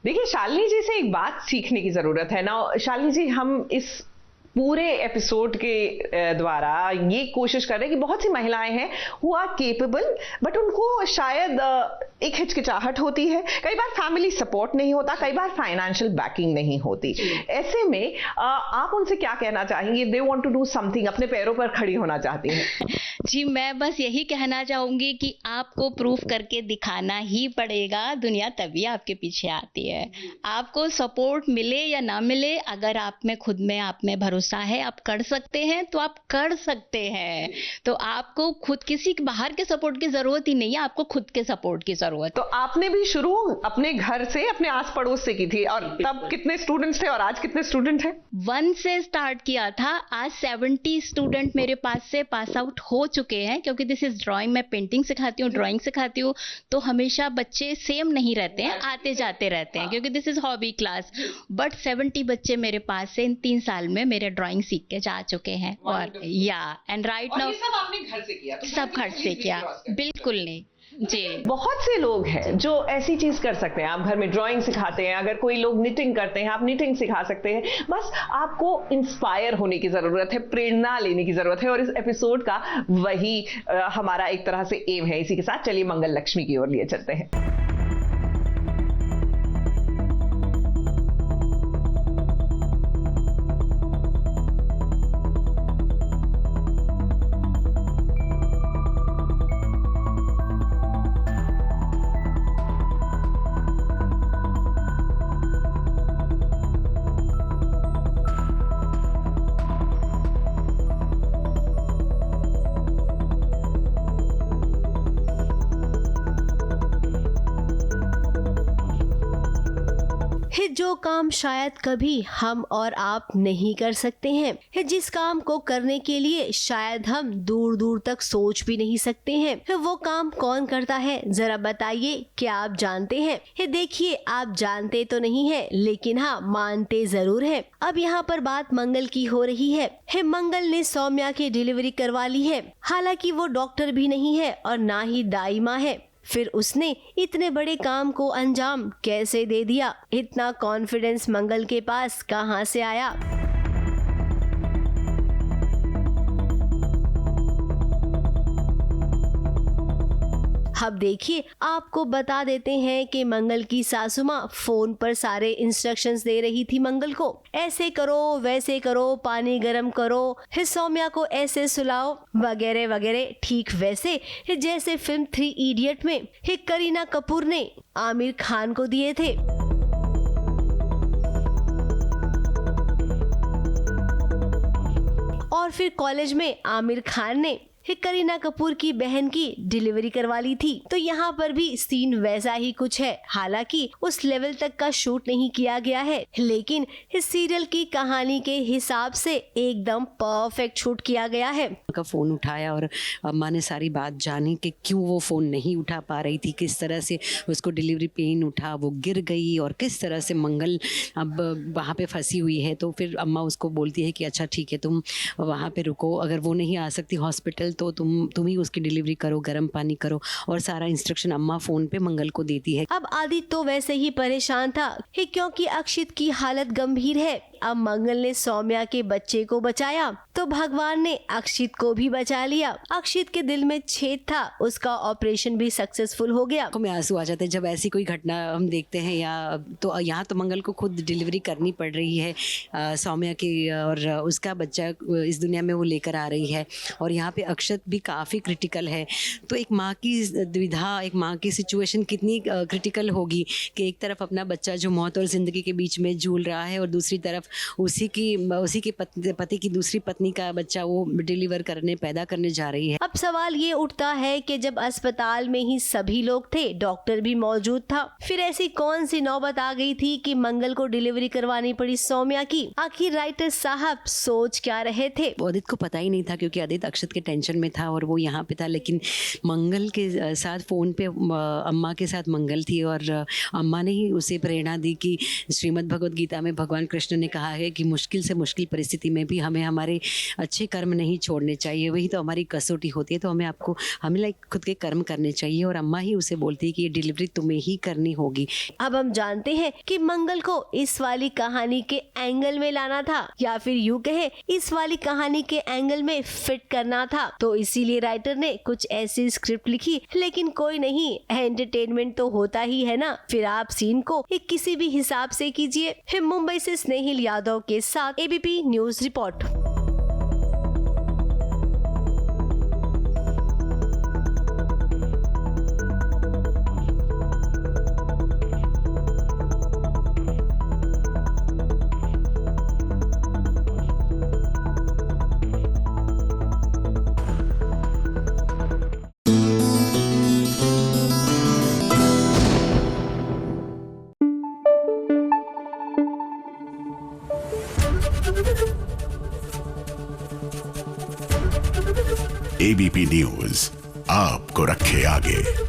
देखिए शालिनी जी से एक बात सीखने की जरूरत है ना। शालिनी जी, हम इस पूरे एपिसोड के द्वारा ये कोशिश कर रहे हैं कि बहुत सी महिलाएं हैं हु आर केपेबल, बट उनको शायद एक हिचकिचाहट होती है, कई बार फैमिली सपोर्ट नहीं होता, कई बार फाइनेंशियल बैकिंग नहीं होती। ऐसे में आप उनसे क्या कहना चाहेंगे? They want to do something, अपने पैरों पर खड़ी होना चाहती हैं। जी, मैं बस यही कहना चाहूंगी कि आपको प्रूफ करके दिखाना ही पड़ेगा, दुनिया तभी आपके पीछे आती है। आपको सपोर्ट मिले या ना मिले, अगर आप में खुद में आप में भरोसा है, आप कर सकते हैं तो आप कर सकते हैं। तो आपको खुद किसी बाहर के सपोर्ट की जरूरत ही नहीं है, आपको खुद के सपोर्ट की जरूरत। तो आपने भी शुरू अपने घर से, अपने आस पड़ोस से की थी, और तब कितने स्टूडेंट्स थे और आज कितने स्टूडेंट हैं? 1 से स्टार्ट किया था, आज 70 स्टूडेंट मेरे पास से पास आउट हो चुके हैं। क्योंकि दिस इज ड्राइंग, मैं पेंटिंग सिखाती हूँ, ड्राइंग सिखाती हूँ, तो हमेशा बच्चे सेम नहीं रहते हैं, आते जाते रहते हैं, क्योंकि this is hobby class. But 70 बच्चे मेरे पास से इन 3 साल में मेरे ड्राइंग सीख के जा चुके हैं। और एंड राइट नाउ सब आपने घर से किया? तो सब घर से किया, बिल्कुल नहीं जी। बहुत से लोग हैं जो ऐसी चीज कर सकते हैं। आप घर में ड्राइंग सिखाते हैं, अगर कोई लोग निटिंग करते हैं, आप निटिंग सिखा सकते हैं। बस आपको इंस्पायर होने की जरूरत है, प्रेरणा लेने की जरूरत है, और इस एपिसोड का वही हमारा एक तरह से एम है। इसी के साथ चलिए मंगल लक्ष्मी की ओर लिए चलते हैं। जो काम शायद कभी हम और आप नहीं कर सकते हैं, जिस काम को करने के लिए शायद हम दूर दूर तक सोच भी नहीं सकते हैं, वो काम कौन करता है? जरा बताइए, क्या आप जानते हैं? देखिए, आप जानते तो नहीं है, लेकिन हाँ, मानते जरूर है। अब यहाँ पर बात मंगल की हो रही है। मंगल ने सौम्या की डिलीवरी करवा ली है। हालांकि वो डॉक्टर भी नहीं है और ना ही दाई माँ है। फिर उसने इतने बड़े काम को अंजाम कैसे दे दिया? इतना कॉन्फिडेंस मंगल के पास कहां से आया? अब देखिए, आपको बता देते हैं कि मंगल की सासू माँ फोन पर सारे इंस्ट्रक्शंस दे रही थी मंगल को। ऐसे करो, वैसे करो, पानी गर्म करो, सौम्या को ऐसे सुलाओ, वगैरह वगैरह। ठीक वैसे जैसे फिल्म 3 इडियट में करीना कपूर ने आमिर खान को दिए थे। और फिर कॉलेज में आमिर खान ने करीना कपूर की बहन की डिलीवरी करवा ली थी। तो यहाँ पर भी सीन वैसा ही कुछ है। हालांकि उस लेवल तक का शूट नहीं किया गया है, लेकिन इस सीरियल की कहानी के हिसाब से एकदम परफेक्ट शूट किया गया है। का फोन उठाया और अम्मा ने सारी बात जानी कि क्यों वो फोन नहीं उठा पा रही थी, किस तरह से उसको डिलीवरी पेन उठा, वो गिर गई, और किस तरह से मंगल अब वहाँ पे फंसी हुई है। तो फिर अम्मा उसको बोलती है कि अच्छा ठीक है, तुम वहाँ पे रुको, अगर वो नहीं आ सकती हॉस्पिटल तो तुम ही उसकी डिलीवरी करो, गर्म पानी करो, और सारा इंस्ट्रक्शन अम्मा फोन पे मंगल को देती है। अब आदित्य तो वैसे ही परेशान था क्योंकि अक्षित की हालत गंभीर है। अब मंगल ने सौम्या के बच्चे को बचाया तो भगवान ने अक्षित को भी बचा लिया। अक्षित के दिल में छेद था, उसका ऑपरेशन भी सक्सेसफुल हो गया। में आंसू आ जाते हैं जब ऐसी कोई घटना हम देखते हैं। या यहाँ तो मंगल को खुद डिलीवरी करनी पड़ रही है सौम्या की, और उसका बच्चा इस दुनिया में वो लेकर आ रही है, और यहाँ पे अक्षत भी काफ़ी क्रिटिकल है। तो एक माँ की द्विधा, एक माँ की सिचुएशन कितनी क्रिटिकल होगी कि एक तरफ अपना बच्चा जो मौत और ज़िंदगी के बीच में झूल रहा है, और दूसरी तरफ उसी के पति की दूसरी पत्नी का बच्चा वो डिलीवर करने, पैदा करने जा रही है। अब सवाल ये उठता है कि जब अस्पताल में ही सभी लोग थे, डॉक्टर भी मौजूद था, फिर ऐसी कौन सी नौबत आ गई थी कि मंगल को डिलीवरी करवानी पड़ी सौम्या की? आखिर राइटर साहब सोच क्या रहे थे? आदित्य को पता ही नहीं था, क्योंकि आदित्य अक्षत के टेंशन में था और वो यहाँ पे था। लेकिन मंगल के साथ फोन पे अम्मा के साथ मंगल थी, और अम्मा ने ही उसे प्रेरणा दी कि श्रीमद् भगवद गीता में भगवान कृष्ण ने कहा है कि मुश्किल से मुश्किल परिस्थिति में भी हमें हमारे अच्छे कर्म नहीं छोड़ने चाहिए, वही तो हमारी कसौटी होती है। तो हमें लाइक खुद के कर्म करने चाहिए, और अम्मा ही उसे बोलती है कि ये डिलीवरी तुम्हें ही करनी होगी। अब हम जानते हैं कि मंगल को इस वाली कहानी के एंगल में लाना था, या फिर यूं कहे इस वाली कहानी के एंगल में फिट करना था। तो इसीलिए राइटर ने कुछ ऐसी स्क्रिप्ट लिखी, लेकिन कोई नहीं, एंटरटेनमेंट तो होता ही है ना। फिर आप सीन को एक किसी भी हिसाब से कीजिए। मुंबई से स्नेहिल यादव के साथ ABP news report. ABP news आपको रखे आगे।